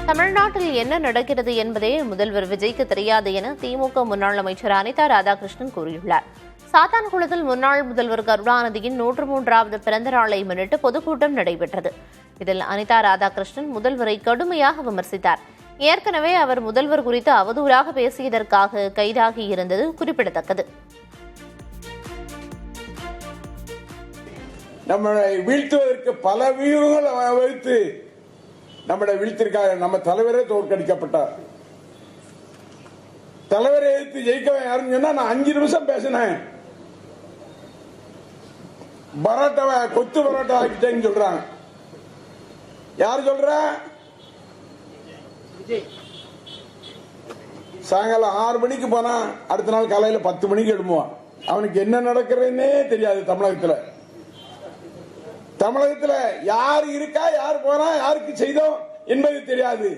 தமிழ்நாட்டில் என்ன நடக்கிறது என்பதே முதல்வர் விஜய்க்கு தெரியாது என திமுக முன்னாள் அமைச்சர் அனிதா ராதாகிருஷ்ணன் கூறியுள்ளார். சாத்தான்குளத்தில் முன்னாள் முதல்வர் கருணாநிதியின் 103வது பிறந்த நாளை முன்னிட்டு பொதுக்கூட்டம் நடைபெற்றது. இதில் அனிதா ராதாகிருஷ்ணன் முதல்வரை கடுமையாக விமர்சித்தார். ஏற்கனவே அவர் முதல்வர் குறித்து அவதூறாக பேசியதற்காக கைதாகி இருந்தது குறிப்பிடத்தக்கது. நம்மளை வீழ்த்துவதற்கு பல வியூகங்கள் வைத்து நம்மளை வீழ்த்திருக்காங்க. நம்ம தலைவரே தோற்கடிக்கப்பட்டார். தலைவரை எதிர்த்து ஜெயிக்க யாருன்னு சொன்னா நான் 5 நிமிஷம் பேசினேன். பரோட்டாவை கொத்து பரோட்டா ஆக்கிட்டேன்னு சொல்றாங்க. யாரு சொல்ற? சாயங்காலம் 6 மணிக்கு போனா அடுத்த நாள் காலையில 10 மணிக்கு எழுப்புவான். அவனுக்கு என்ன நடக்கிறதுன்னே தெரியாது. தமிழகத்துல யார் இருக்கா, யார் போனா, யாருக்கு செய்தோம் என்பது தெரியாது.